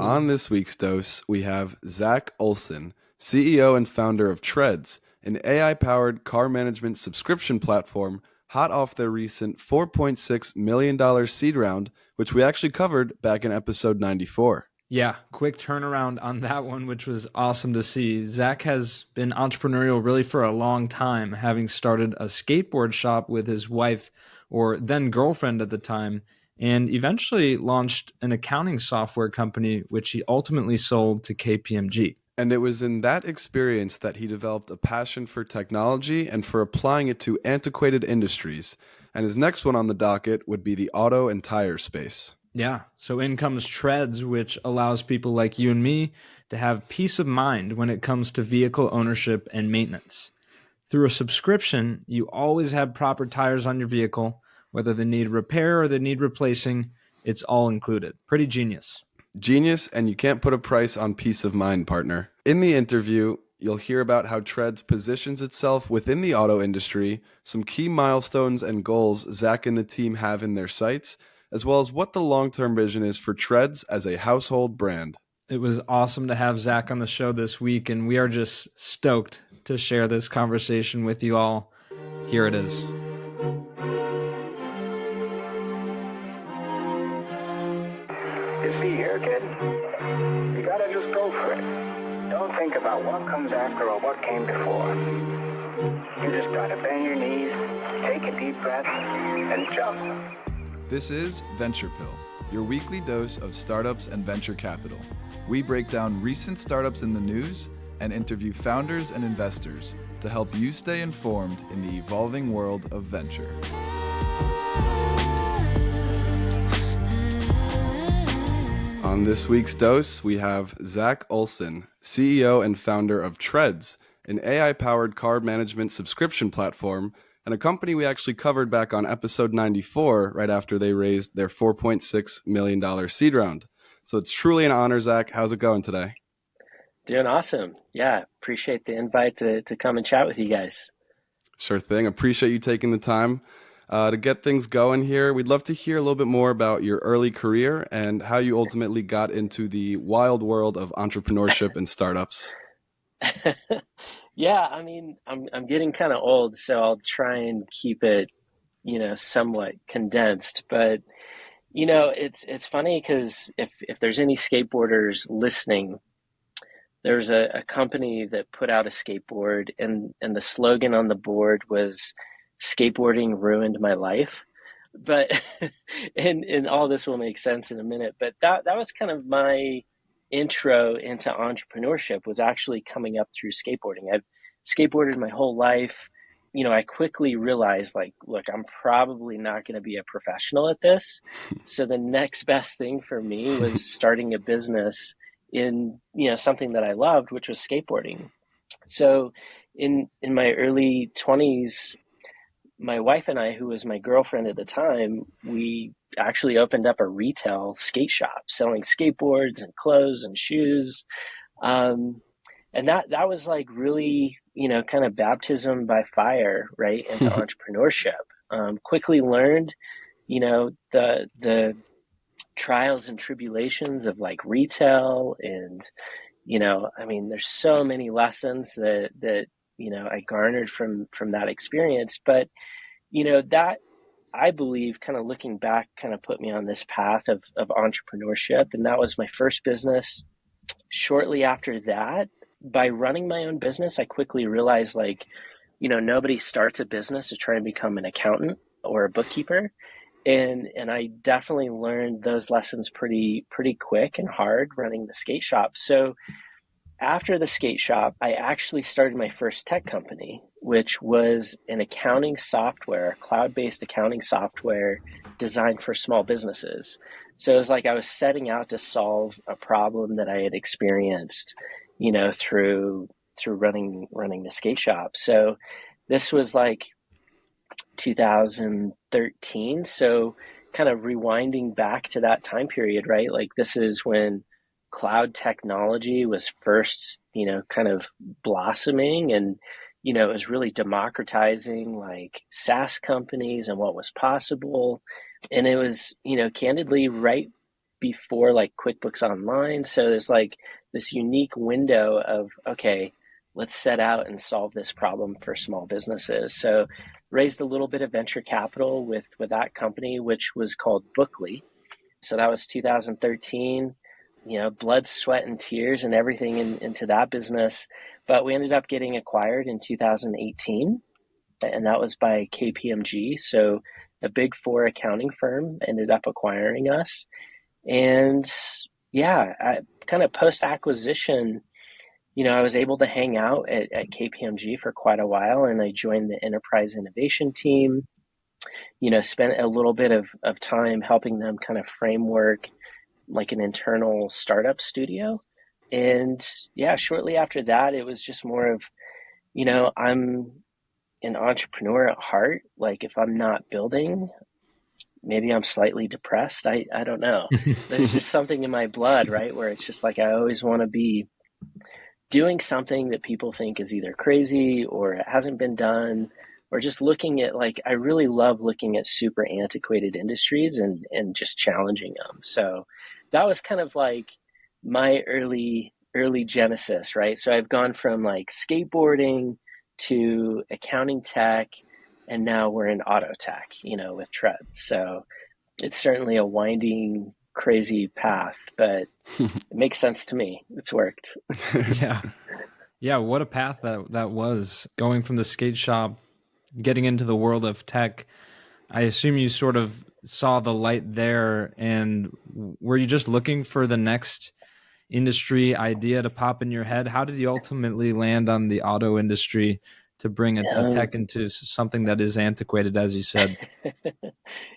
On this week's dose, we have Zach Olson, CEO and founder of Treads, an AI-powered car management subscription platform hot off their recent $4.6 million seed round, which we actually covered back in episode 94. Yeah, quick turnaround on that one, which was awesome to see. Zach has been entrepreneurial really for a long time, having started a skateboard shop with his wife, or then girlfriend at the time, and eventually launched an accounting software company, which he ultimately sold to KPMG. And it was in that experience that he developed a passion for technology and for applying it to antiquated industries. And his next one on the docket would be the auto and tire space. Yeah, so in comes Treads, which allows people like you and me to have peace of mind when it comes to vehicle ownership and maintenance. Through a subscription, you always have proper tires on your vehicle, whether they need repair or they need replacing, it's all included. Pretty genius. Genius, and you can't put a price on peace of mind, partner. In the interview, you'll hear about how Treads positions itself within the auto industry, some key milestones and goals Zach and the team have in their sights, as well as what the long-term vision is for Treads as a household brand. It was awesome to have Zach on the show this week, and we are just stoked to share this conversation with you all. Here it is. You see here, kid, you gotta just go for it. Don't think about what comes after or what came before. You just gotta bend your knees, take a deep breath, and jump. This is Venture Pill, your weekly dose of startups and venture capital. We break down recent startups in the news and interview founders and investors to help you stay informed in the evolving world of venture. On this week's dose, we have Zach Olson, CEO and founder of Treads, an AI-powered car management subscription platform, and a company we actually covered back on episode 94, right after they raised their $4.6 million seed round. So it's truly an honor, Zach. How's it going today? Doing awesome. Yeah, appreciate the invite to come and chat with you guys. Sure thing. Appreciate you taking the time. To get things going here, we'd love to hear a little bit more about your early career and how you ultimately got into the wild world of entrepreneurship and startups. Yeah, I mean, I'm getting kind of old, so I'll try and keep it, somewhat condensed. But it's funny because if there's any skateboarders listening, there's a company that put out a skateboard, and the slogan on the board was "Skateboarding ruined my life." But and all this will make sense in a minute. But that was kind of my intro into entrepreneurship, was actually coming up through skateboarding. I've skateboarded my whole life. I quickly realized, look, I'm probably not going to be a professional at this. So the next best thing for me was starting a business in, something that I loved, which was skateboarding. So in my early 20s, my wife and I, who was my girlfriend at the time, we actually opened up a retail skate shop selling skateboards and clothes and shoes. And that was like really, kind of baptism by fire, right, into entrepreneurship. Quickly learned, the trials and tribulations of like retail, and, there's so many lessons that I garnered from that experience. But, that, I believe, kind of looking back, kind of put me on this path of entrepreneurship. And that was my first business. Shortly after that, by running my own business, I quickly realized, nobody starts a business to try and become an accountant or a bookkeeper. And I definitely learned those lessons pretty quick and hard running the skate shop. So after the skate shop, I actually started my first tech company, which was an accounting software, cloud-based accounting software designed for small businesses. So it was like I was setting out to solve a problem that I had experienced, through running the skate shop. So this was like 2013. So kind of rewinding back to that time period, right? Like this is when cloud technology was first, kind of blossoming, and, it was really democratizing like SaaS companies and what was possible. And it was, candidly right before like QuickBooks Online. So there's like this unique window of, okay, let's set out and solve this problem for small businesses. So raised a little bit of venture capital with that company, which was called Bookly. So that was 2013, blood, sweat, and tears and everything into that business. But we ended up getting acquired in 2018, and that was by KPMG. So a big four accounting firm ended up acquiring us. And yeah, kind of post acquisition, I was able to hang out at KPMG for quite a while, and I joined the enterprise innovation team, spent a little bit of time helping them kind of framework like an internal startup studio. And yeah, shortly after that, it was just more of, I'm an entrepreneur at heart. Like if I'm not building, maybe I'm slightly depressed. I don't know. There's just something in my blood, right? Where it's just like, I always want to be doing something that people think is either crazy or it hasn't been done, or just looking at like, I really love looking at super antiquated industries and just challenging them. So that was kind of like my early genesis, right? So I've gone from like skateboarding to accounting tech, and now we're in auto tech, with treads. So it's certainly a winding, crazy path, but it makes sense to me. It's worked. Yeah. Yeah, what a path that was, going from the skate shop, getting into the world of tech. I assume you sort of saw the light there, and were you just looking for the next industry idea to pop in your head? How did you ultimately land on the auto industry to bring a tech into something that is antiquated, as you said?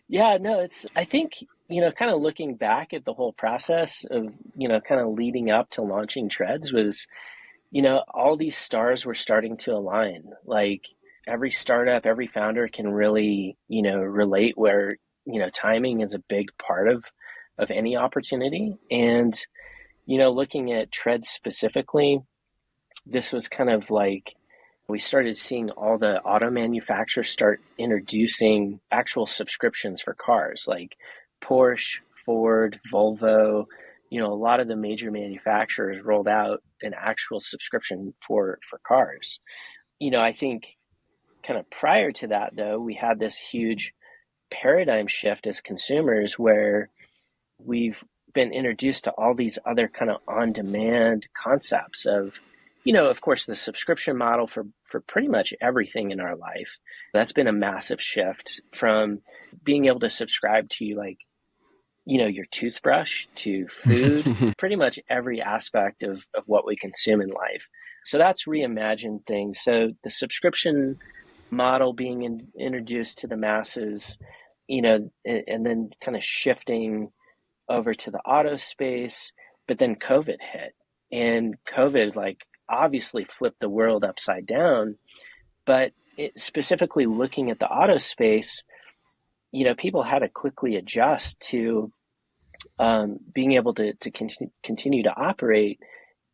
Yeah, no, I think, kind of looking back at the whole process of, kind of leading up to launching Treads was, all these stars were starting to align. Like every startup, every founder can really, relate where, timing is a big part of any opportunity. And, looking at Treads specifically, this was kind of like, we started seeing all the auto manufacturers start introducing actual subscriptions for cars, like Porsche, Ford, Volvo. A lot of the major manufacturers rolled out an actual subscription for cars. I think kind of prior to that, though, we had this huge paradigm shift as consumers where we've been introduced to all these other kind of on-demand concepts of, of course, the subscription model for pretty much everything in our life. That's been a massive shift from being able to subscribe to like, your toothbrush to food, pretty much every aspect of what we consume in life. So that's reimagined things. So the subscription model being introduced to the masses, and then kind of shifting over to the auto space, but then COVID hit, and COVID like obviously flipped the world upside down. But specifically looking at the auto space, people had to quickly adjust to being able to continue to operate.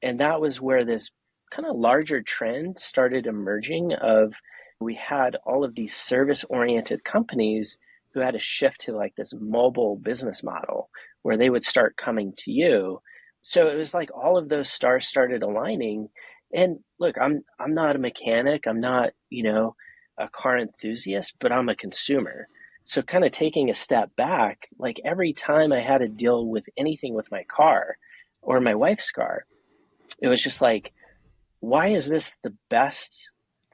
And that was where this kind of larger trend started emerging of, we had all of these service-oriented companies who had to shift to like this mobile business model where they would start coming to you. So it was like all of those stars started aligning. And look, I'm not a mechanic, I'm not, a car enthusiast, but I'm a consumer. So kind of taking a step back, like every time I had to deal with anything with my car or my wife's car, it was just like, why is this the best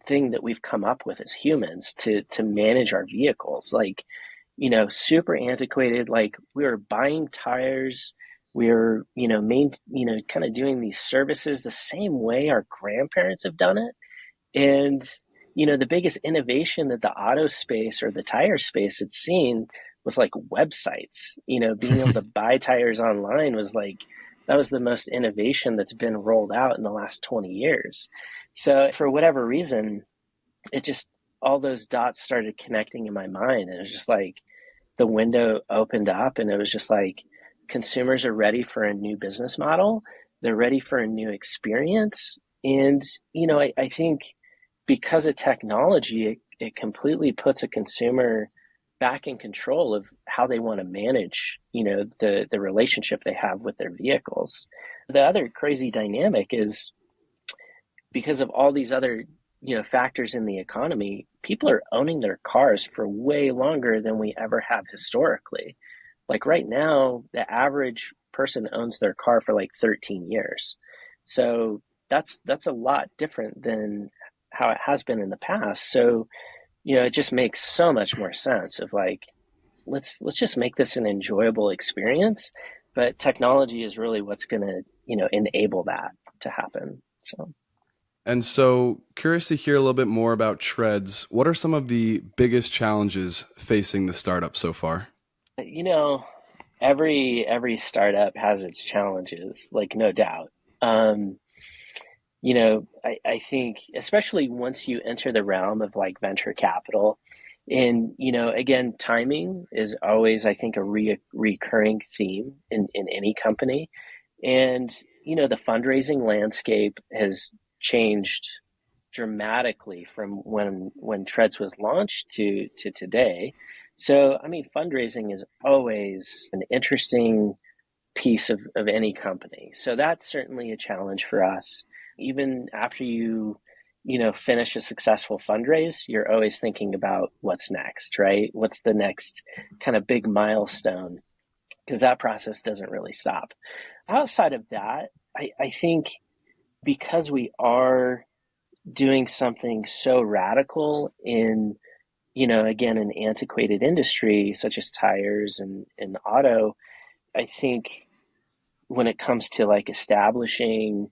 thing that we've come up with as humans to manage our vehicles? Like, super antiquated. Like we were buying tires, we were, kind of doing these services the same way our grandparents have done it. And, the biggest innovation that the auto space or the tire space had seen was like websites, being able to buy tires online was like, that was the most innovation that's been rolled out in the last 20 years. So for whatever reason, it just, all those dots started connecting in my mind. And it was just like the window opened up, and it was just like, consumers are ready for a new business model. They're ready for a new experience. And, I think because of technology, it completely puts a consumer back in control of how they want to manage, the relationship they have with their vehicles. The other crazy dynamic is because of all these other, factors in the economy, people are owning their cars for way longer than we ever have historically. Like right now, the average person owns their car for like 13 years. So that's a lot different than how it has been in the past. So, it just makes so much more sense of like, let's just make this an enjoyable experience. But technology is really what's going to, enable that to happen. So. And so, curious to hear a little bit more about Treads. What are some of the biggest challenges facing the startup so far? You know, every startup has its challenges, like no doubt. Um, I think especially once you enter the realm of like venture capital, and again, timing is always, I think, a recurring theme in any company. And the fundraising landscape has changed dramatically from when Treads was launched to today. So, I mean, fundraising is always an interesting piece of any company. So that's certainly a challenge for us. Even after you finish a successful fundraise, you're always thinking about what's next, right? What's the next kind of big milestone? Because that process doesn't really stop. Outside of that, I think because we are doing something so radical in, again, an antiquated industry such as tires and auto, I think when it comes to like establishing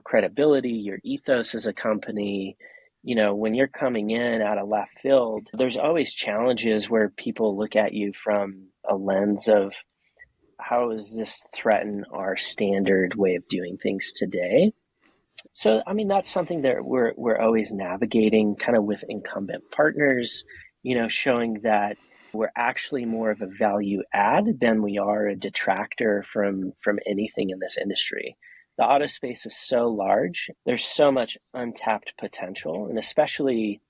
credibility, your ethos as a company, when you're coming in out of left field, there's always challenges where people look at you from a lens of how does this threaten our standard way of doing things today? So, I mean, that's something that we're always navigating kind of with incumbent partners, showing that we're actually more of a value add than we are a detractor from anything in this industry. The auto space is so large. There's so much untapped potential. And especially,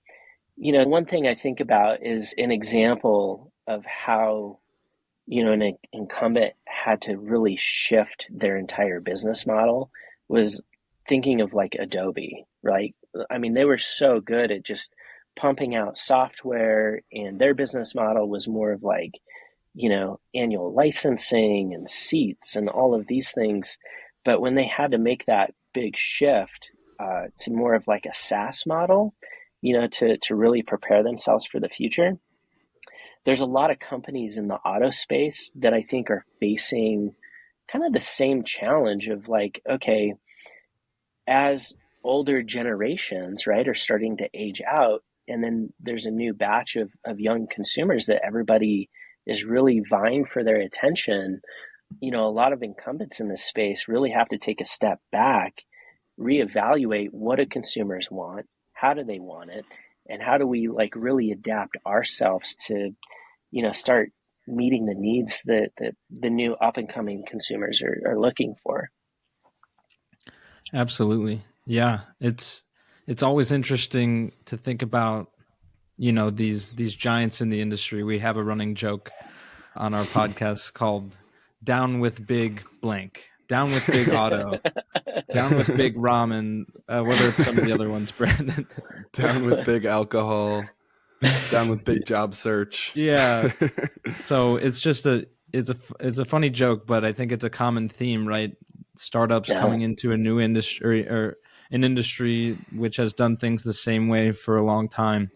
one thing I think about is an example of how, an incumbent had to really shift their entire business model was thinking of like Adobe, right? I mean, they were so good at just pumping out software, and their business model was more of like, annual licensing and seats and all of these things. But when they had to make that big shift to more of like a SaaS model, to really prepare themselves for the future, there's a lot of companies in the auto space that I think are facing kind of the same challenge of like, okay, as older generations, right, are starting to age out, and then there's a new batch of young consumers that everybody is really vying for their attention, a lot of incumbents in this space really have to take a step back, reevaluate what do consumers want, how do they want it, and how do we like really adapt ourselves to, start meeting the needs that the new up and coming consumers are looking for. Absolutely. Yeah. It's always interesting to think about, these giants in the industry. We have a running joke on our podcast called Down with Big Blank, Down with Big Auto, Down with Big Ramen. What are some of the other ones, Brandon? Down with big alcohol, down with big job search. Yeah. So it's just it's a funny joke, but I think it's a common theme, right? Startups coming into a new industry or an industry which has done things the same way for a long time.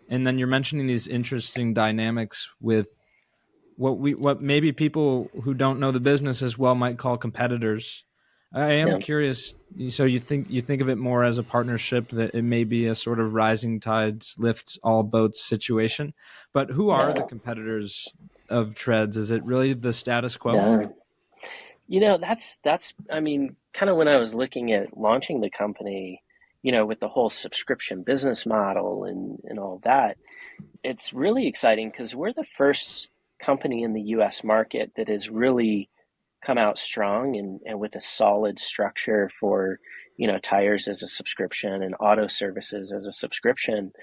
And then you're mentioning these interesting dynamics with what maybe people who don't know the business as well might call competitors. I am curious. So you think of it more as a partnership, that it may be a sort of rising tides lifts all boats situation. But who are the competitors of Treads? Is it really the status quo? That's I mean, kind of when I was looking at launching the company, with the whole subscription business model and all that, it's really exciting because we're the first company in the US market that has really come out strong and with a solid structure for, tires as a subscription and auto services as a subscription.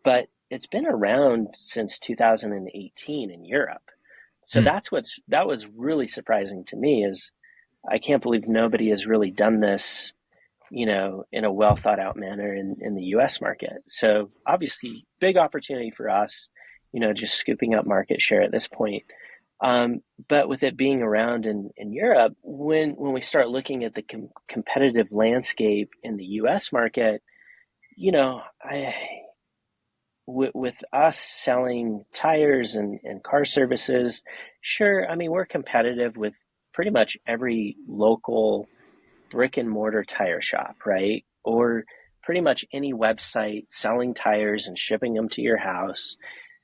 But it's been around since 2018 in Europe. So Hmm. that was really surprising to me is I can't believe nobody has really done this, in a well thought out manner in the US market. So obviously big opportunity for us, just scooping up market share at this point. But with it being around in Europe, when we start looking at the competitive landscape in the US market, I with us selling tires and car services, sure, I mean, we're competitive with pretty much every local brick and mortar tire shop, right? Or pretty much any website selling tires and shipping them to your house.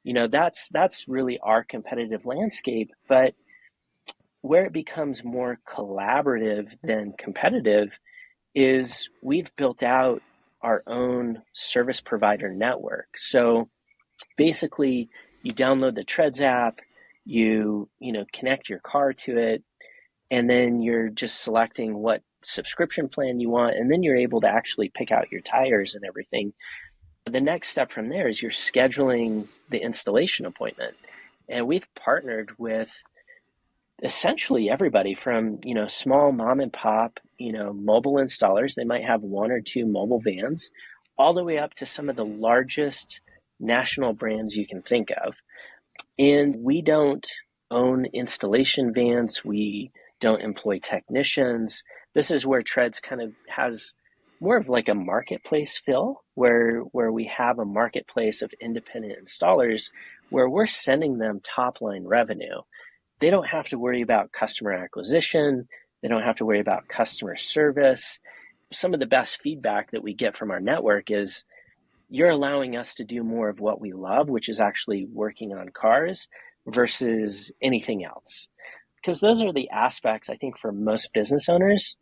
That's really our competitive landscape. But where it becomes more collaborative than competitive is we've built out our own service provider network. So basically, you download the Treads app, you connect your car to it, and then you're just selecting what subscription plan you want, and then you're able to actually pick out your tires and everything. The next step from there is you're scheduling the installation appointment. And we've partnered with essentially everybody from, small mom and pop, mobile installers. They might have one or two mobile vans, all the way up to some of the largest national brands you can think of. And we don't own installation vans. We don't employ technicians. This is where Treads kind of has more of like a marketplace feel, where we have a marketplace of independent installers where we're sending them top line revenue. They don't have to worry about customer acquisition. They don't have to worry about customer service. Some of the best feedback that we get from our network is you're allowing us to do more of what we love, which is actually working on cars versus anything else. Because those are the aspects, I think, for most business owners,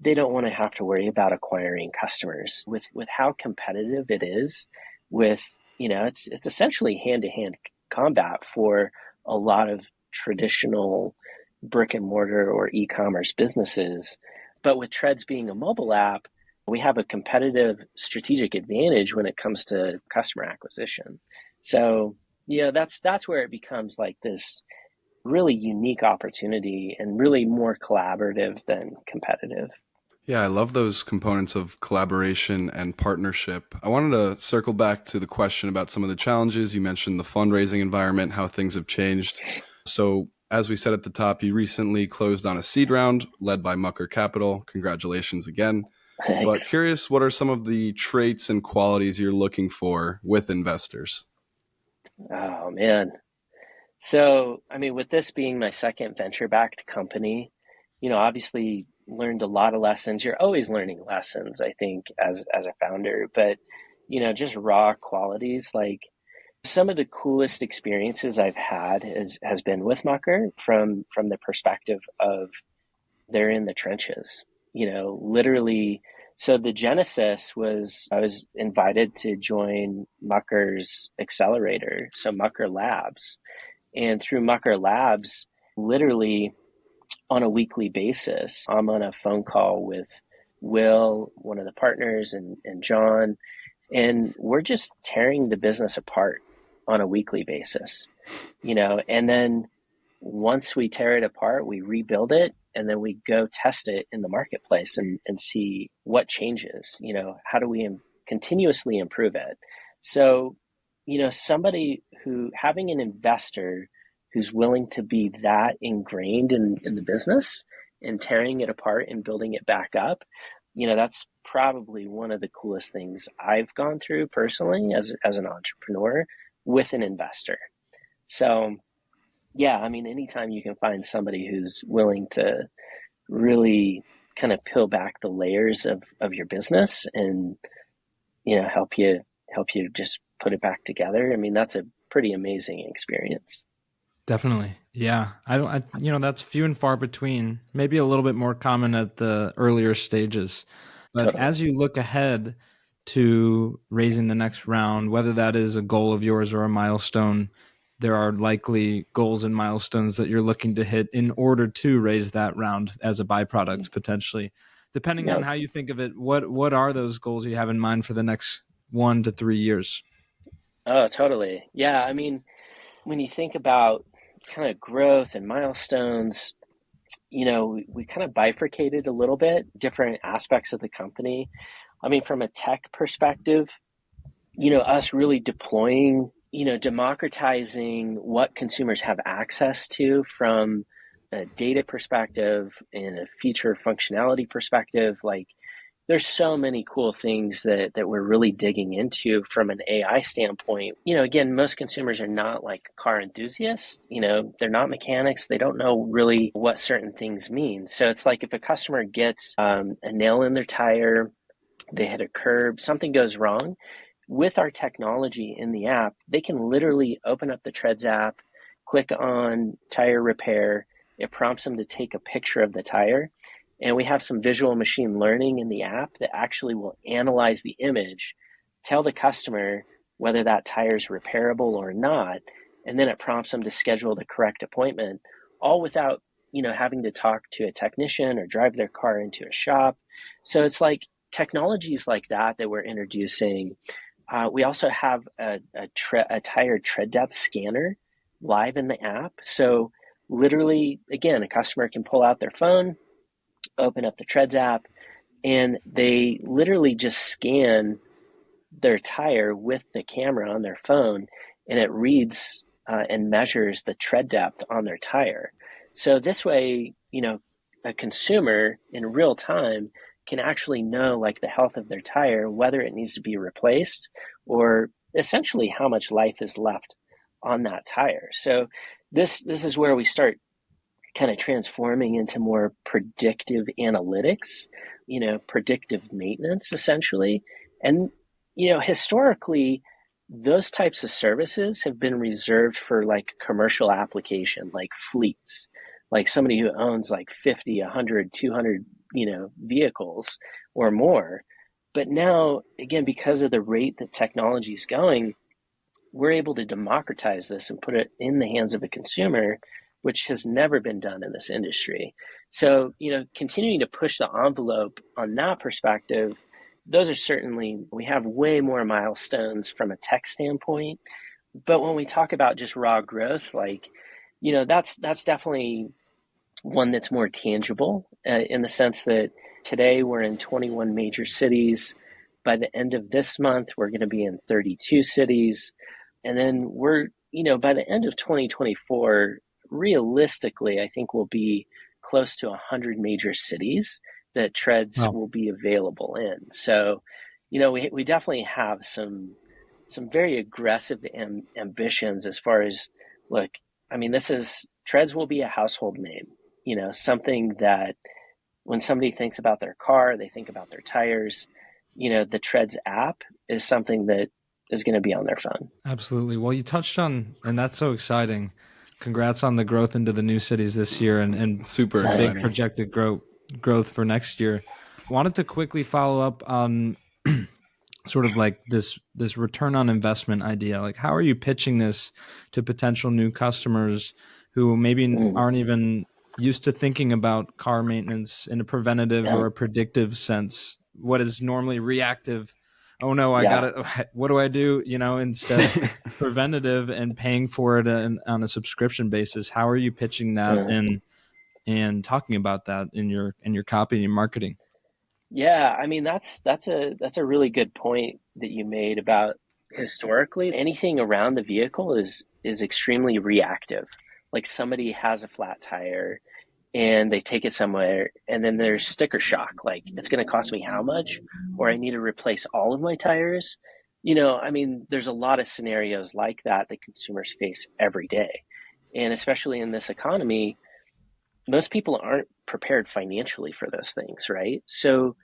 they don't want to have to worry about acquiring customers. With how competitive it is, with, it's essentially hand-to-hand combat for a lot of traditional brick and mortar or e-commerce businesses. But with Treads being a mobile app, we have a competitive strategic advantage when it comes to customer acquisition. So, that's where it becomes like this really unique opportunity and really more collaborative than competitive. Yeah, I love those components of collaboration and partnership. I wanted to circle back to the question about some of the challenges. You mentioned the fundraising environment, how things have changed. So, as we said at the top, you recently closed on a seed round led by Mucker Capital. Congratulations again. But Thanks. curious, what are some of the traits and qualities you're looking for with investors? Oh, man. So, I mean, with this being my second venture-backed company, obviously learned a lot of lessons. You're always learning lessons, I think, as a founder, but just raw qualities. Like some of the coolest experiences I've had has been with Mucker from the perspective of they're in the trenches, literally. So the genesis was I was invited to join Mucker's accelerator, so Mucker Labs. And through Mucker Labs, literally on a weekly basis, I'm on a phone call with Will, one of the partners, and John, and we're just tearing the business apart on a weekly basis, and then once we tear it apart, we rebuild it, and then we go test it in the marketplace and see what changes, how do we continuously improve it. So, somebody who having an investor who's willing to be that ingrained in the business and tearing it apart and building it back up, that's probably one of the coolest things I've gone through personally as an entrepreneur with an investor. So, yeah, I mean, anytime you can find somebody who's willing to really kind of peel back the layers of your business and, help you just put it back together. I mean, that's a pretty amazing experience. Definitely. Yeah. That's few and far between, maybe a little bit more common at the earlier stages. But Totally. as you look ahead to raising the next round, whether that is a goal of yours or a milestone, there are likely goals and milestones that you're looking to hit in order to raise that round as a byproduct, potentially. Depending on Yep. how you think of it, what are those goals you have in mind for the next 1 to 3 years? Oh, totally. Yeah. I mean, when you think about kind of growth and milestones, we kind of bifurcated a little bit, different aspects of the company. I mean, from a tech perspective, us really deploying, democratizing what consumers have access to from a data perspective and a feature functionality perspective. Like, there's so many cool things that we're really digging into from an AI standpoint. Again, most consumers are not like car enthusiasts. They're not mechanics. They don't know really what certain things mean. So it's like if a customer gets a nail in their tire, they hit a curb, something goes wrong. With our technology in the app, they can literally open up the Treads app, click on tire repair. It prompts them to take a picture of the tire. And we have some visual machine learning in the app that actually will analyze the image, tell the customer whether that tire is repairable or not. And then it prompts them to schedule the correct appointment, all without, having to talk to a technician or drive their car into a shop. So it's like technologies like that we're introducing. We also have a tire tread depth scanner live in the app. So literally, again, a customer can pull out their phone, open up the Treads app, and they literally just scan their tire with the camera on their phone, and it reads and measures the tread depth on their tire. So this way, a consumer in real time can actually know like the health of their tire, whether it needs to be replaced or essentially how much life is left on that tire. So this is where we start kind of transforming into more predictive analytics, predictive maintenance essentially. And, historically, those types of services have been reserved for like commercial application, like fleets, like somebody who owns like 50, 100, 200, vehicles or more. But now, again, because of the rate that technology is going, we're able to democratize this and put it in the hands of a consumer, which has never been done in this industry. So, continuing to push the envelope on that perspective, those are certainly, we have way more milestones from a tech standpoint. But when we talk about just raw growth, like, that's definitely one that's more tangible in the sense that today we're in 21 major cities. By the end of this month, we're going to be in 32 cities. And then we're, by the end of 2024, realistically, I think we'll be close to 100 major cities that Treads Wow. will be available in. So, we definitely have some very aggressive ambitions as far as, look, I mean, Treads will be a household name, something that when somebody thinks about their car, they think about their tires. The Treads app is something that is going to be on their phone. Absolutely. Well, you touched on, and that's so exciting. Congrats on the growth into the new cities this year and Super some big exciting. projected growth for next year. Wanted to quickly follow up on sort of like this return on investment idea. Like, how are you pitching this to potential new customers who maybe aren't even used to thinking about car maintenance in a preventative or a predictive sense? What is normally reactive? Oh no, I got it. What do I do? Instead preventative and paying for it on a subscription basis. How are you pitching that and talking about that in your copy and your marketing? Yeah, I mean that's a really good point that you made about historically anything around the vehicle is extremely reactive. Like somebody has a flat tire and they take it somewhere and then there's sticker shock, like it's going to cost me how much, or I need to replace all of my tires. I mean, there's a lot of scenarios like that consumers face every day. And especially in this economy, most people aren't prepared financially for those things, right? So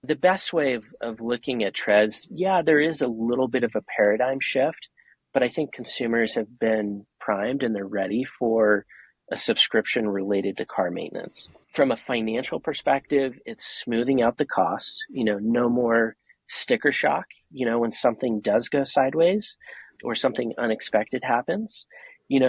the best way of looking at treads, yeah, there is a little bit of a paradigm shift, but I think consumers have been primed and they're ready for a subscription related to car maintenance. From a financial perspective, it's smoothing out the costs, no more sticker shock, when something does go sideways or something unexpected happens.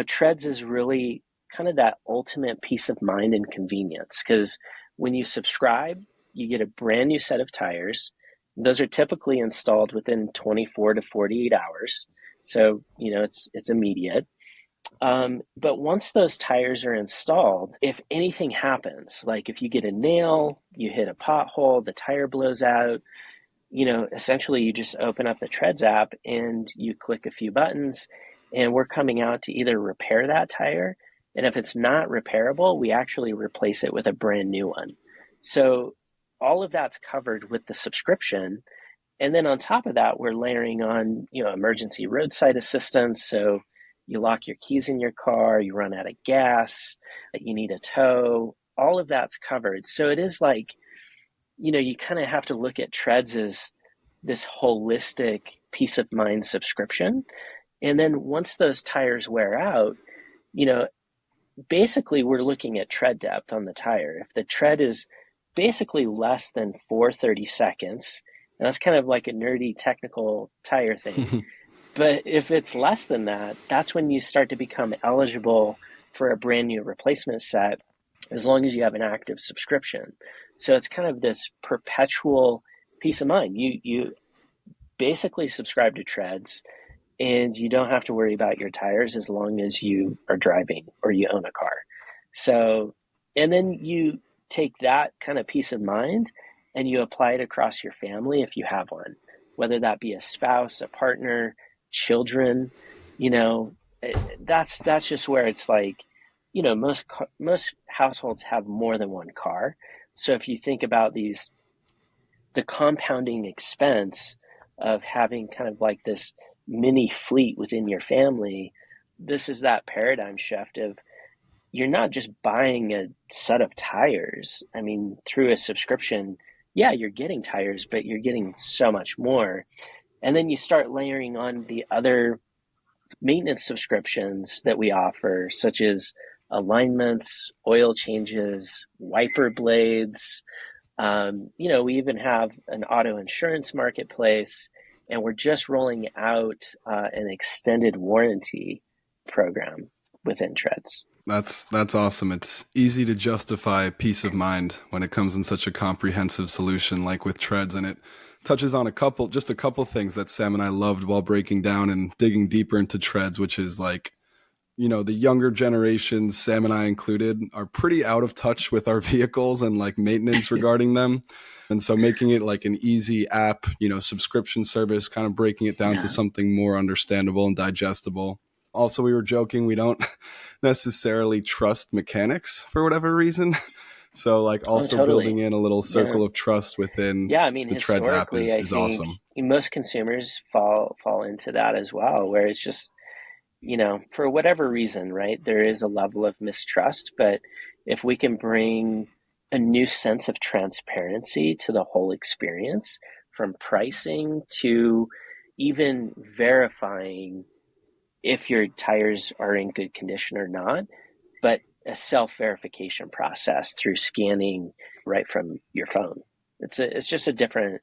Treads is really kind of that ultimate peace of mind and convenience because when you subscribe, you get a brand new set of tires. Those are typically installed within 24 to 48 hours. So, it's immediate. But once those tires are installed, if anything happens, like if you get a nail, you hit a pothole, the tire blows out, essentially you just open up the Treads app and you click a few buttons, and we're coming out to either repair that tire. And if it's not repairable, we actually replace it with a brand new one. So all of that's covered with the subscription. And then on top of that, we're layering on, emergency roadside assistance. So you lock your keys in your car, you run out of gas, you need a tow, all of that's covered. So it is like, you kind of have to look at Treads as this holistic peace of mind subscription. And then once those tires wear out, you know, basically we're looking at tread depth on the tire. If the tread is basically less than 4/32, and that's kind of like a nerdy technical tire thing. But if it's less than that, that's when you start to become eligible for a brand new replacement set, as long as you have an active subscription. So it's kind of this perpetual peace of mind. You basically subscribe to Treads, and you don't have to worry about your tires as long as you are driving or you own a car. So, and then you take that kind of peace of mind and you apply it across your family if you have one, whether that be a spouse, a partner, children. That's just where it's like, most households have more than one car. So if you think about the compounding expense of having kind of like this mini fleet within your family, this is that paradigm shift of, you're not just buying a set of tires. I mean, through a subscription, yeah, you're getting tires, but you're getting so much more. And then you start layering on the other maintenance subscriptions that we offer, such as alignments, oil changes, wiper blades. We even have an auto insurance marketplace, and we're just rolling out an extended warranty program within Treads. That's awesome. It's easy to justify peace of mind when it comes in such a comprehensive solution like with Treads, and it touches on a couple things that Sam and I loved while breaking down and digging deeper into Treads, which is like, the younger generations, Sam and I included, are pretty out of touch with our vehicles and like maintenance regarding them. And so making it like an easy app, subscription service, kind of breaking it down to something more understandable and digestible. Also, we were joking, we don't necessarily trust mechanics for whatever reason. So like also totally. Building in a little circle of trust within the Treads app is awesome. Most consumers fall into that as well, where it's just, for whatever reason, right, there is a level of mistrust. But if we can bring a new sense of transparency to the whole experience, from pricing to even verifying if your tires are in good condition or not, but a self-verification process through scanning right from your phone. It's just a different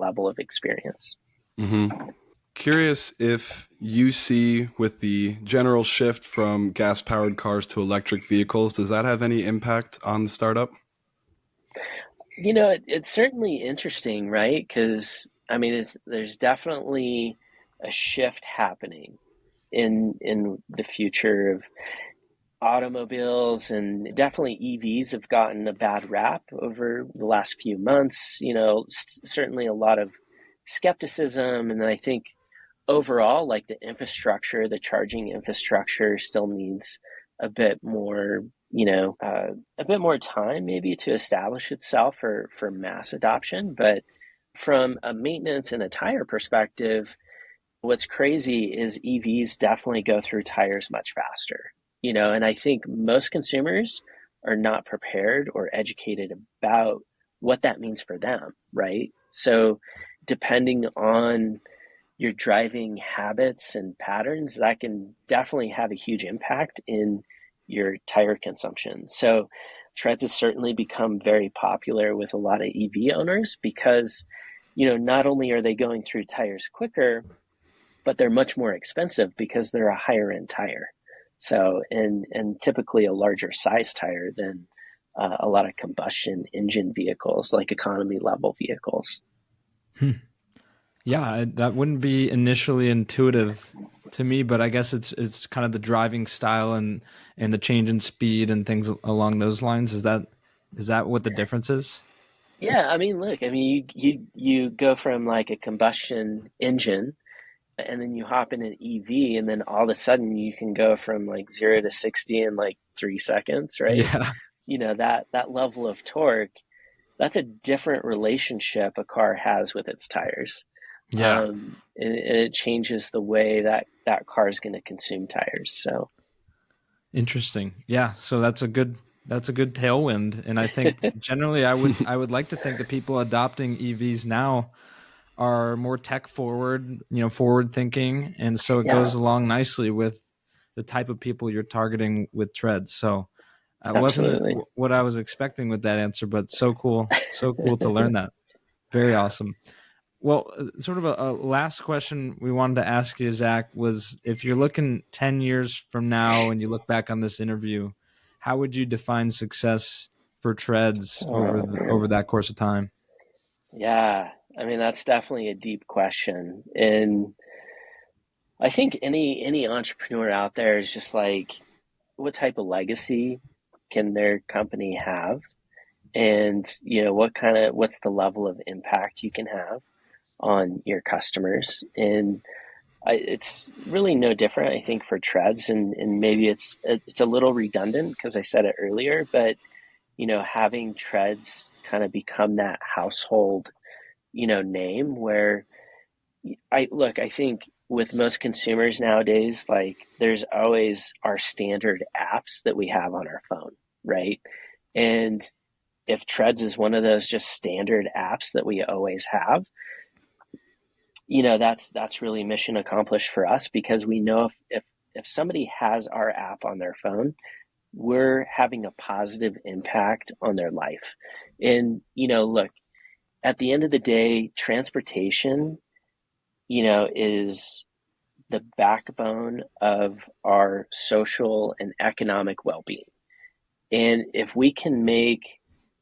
level of experience. Mm-hmm. Curious if you see, with the general shift from gas-powered cars to electric vehicles, does that have any impact on the startup? It's certainly interesting, right? Because there's definitely a shift happening in the future of automobiles, and definitely EVs have gotten a bad rap over the last few months. Certainly a lot of skepticism, and I think overall, like the charging infrastructure still needs a bit more, a bit more time maybe to establish itself for mass adoption. But from a maintenance and a tire perspective, what's crazy is EVs definitely go through tires much faster, and I think most consumers are not prepared or educated about what that means for them, right? So depending on your driving habits and patterns, that can definitely have a huge impact in your tire consumption. So Treads has certainly become very popular with a lot of EV owners because, not only are they going through tires quicker, but they're much more expensive because they're a higher end tire. So, and typically a larger size tire than a lot of combustion engine vehicles, like economy level vehicles. Yeah, that wouldn't be initially intuitive to me, but I guess it's kind of the driving style and the change in speed and things along those lines. Is that what the difference is? Yeah, I mean, look, I mean, you go from like a combustion engine, and then you hop in an EV, and then all of a sudden you can go from like 0 to 60 in like 3 seconds, right? Yeah. That level of torque, that's a different relationship a car has with its tires. Yeah. And it changes the way that car is going to consume tires. So Interesting. Yeah. So that's a good tailwind. And I think generally I would like to think that people adopting EVs now are more tech forward, forward thinking. And so it yeah, goes along nicely with the type of people you're targeting with treads. So wasn't absolutely. what I was expecting with that answer, but so cool. So cool to learn that. Very awesome. Well, sort of a last question we wanted to ask you, Zach, was if you're looking 10 years from now and you look back on this interview, how would you define success for treads over Oh over man. that course of time? Yeah. I mean, that's definitely a deep question. And I think any entrepreneur out there is just like, what type of legacy can their company have? And, what's the level of impact you can have on your customers? And it's really no different, I think, for treads, and maybe it's a little redundant because I said it earlier, but having treads kind of become that household, name where I think with most consumers nowadays, like there's always our standard apps that we have on our phone, right? And if Treads is one of those just standard apps that we always have, that's really mission accomplished for us because we know if somebody has our app on their phone, we're having a positive impact on their life. And look, at the end of the day, transportation, is the backbone of our social and economic well-being. And if we can make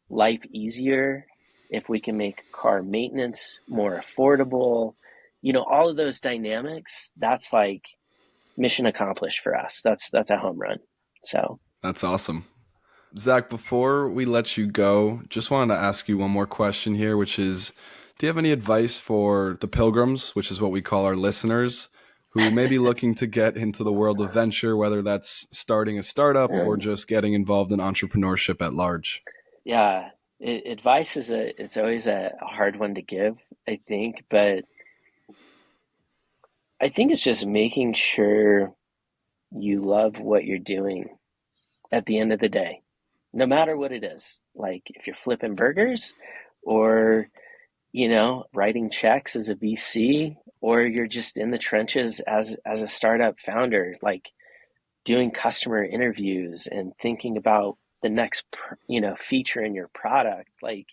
life easier, if we can make car maintenance more affordable, all of those dynamics, that's like mission accomplished for us. That's a home run. So, That's awesome. Zach, before we let you go, just wanted to ask you one more question here, which is, do you have any advice for the pilgrims, which is what we call our listeners, who may be looking to get into the world of venture, whether that's starting a startup or um, just getting involved in entrepreneurship at large? yeah, advice it's always a hard one to give, I think, but I think it's just making sure you love what you're doing at the end of the day, no matter what it is. Like if you're flipping burgers or, writing checks as a VC, or you're just in the trenches as a startup founder, like doing customer interviews and thinking about the next, feature in your product. Like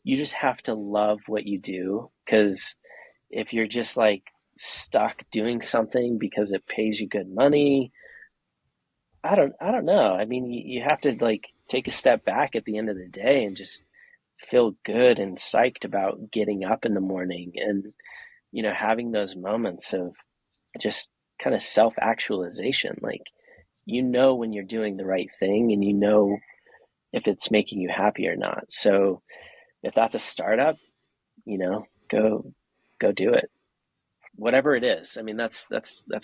you just have to love what you do because if you're just like stuck doing something because it pays you good money, I don't know. I mean, you have to like take a step back at the end of the day and just feel good and psyched about getting up in the morning and having those moments of just kind of self-actualization. Like when you're doing the right thing and if it's making you happy or not. So if that's a startup, go do it. Whatever it is. I mean, that's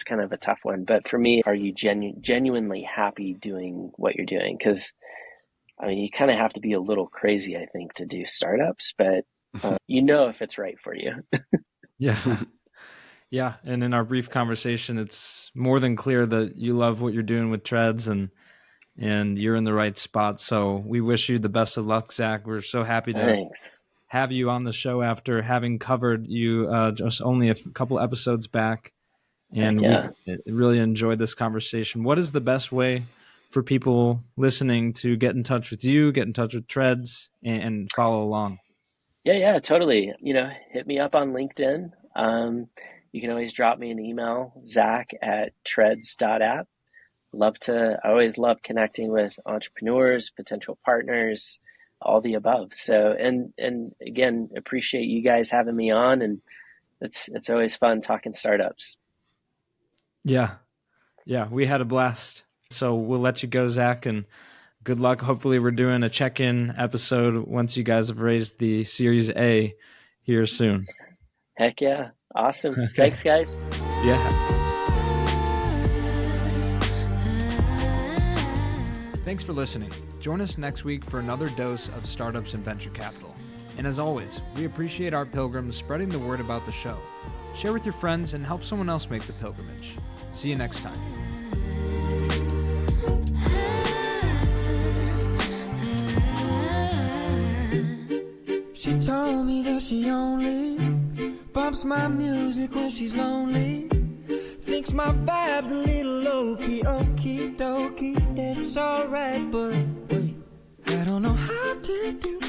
kind of a tough one. But for me, are you genuinely happy doing what you're doing? Because I mean, you kind of have to be a little crazy, I think, to do startups, but if it's right for you. Yeah. Yeah. And in our brief conversation, it's more than clear that you love what you're doing with treads and you're in the right spot. So we wish you the best of luck, Zach. We're so happy to Thanks. have you on the show after having covered you just only a couple episodes back. Heck And yeah. we've really enjoyed this conversation. What is the best way for people listening to get in touch with you, get in touch with Treads, and follow along? Yeah, totally. Hit me up on LinkedIn. You can always drop me an email, zach@treads.app. I always love connecting with entrepreneurs, potential partners, all the above. So, and again, appreciate you guys having me on, and it's always fun talking startups. Yeah, we had a blast. So we'll let you go, Zach, and good luck. Hopefully we're doing a check-in episode once you guys have raised the Series A here soon. Heck yeah. Awesome. Thanks, guys. Yeah. Thanks for listening. Join us next week for another dose of startups and venture capital. And as always, we appreciate our pilgrims spreading the word about the show. Share with your friends and help someone else make the pilgrimage. See you next time. She told me that she only bumps my music when she's lonely. Thinks my vibe's a little low-key, okie dokie, that's alright, but wait, I don't know how to do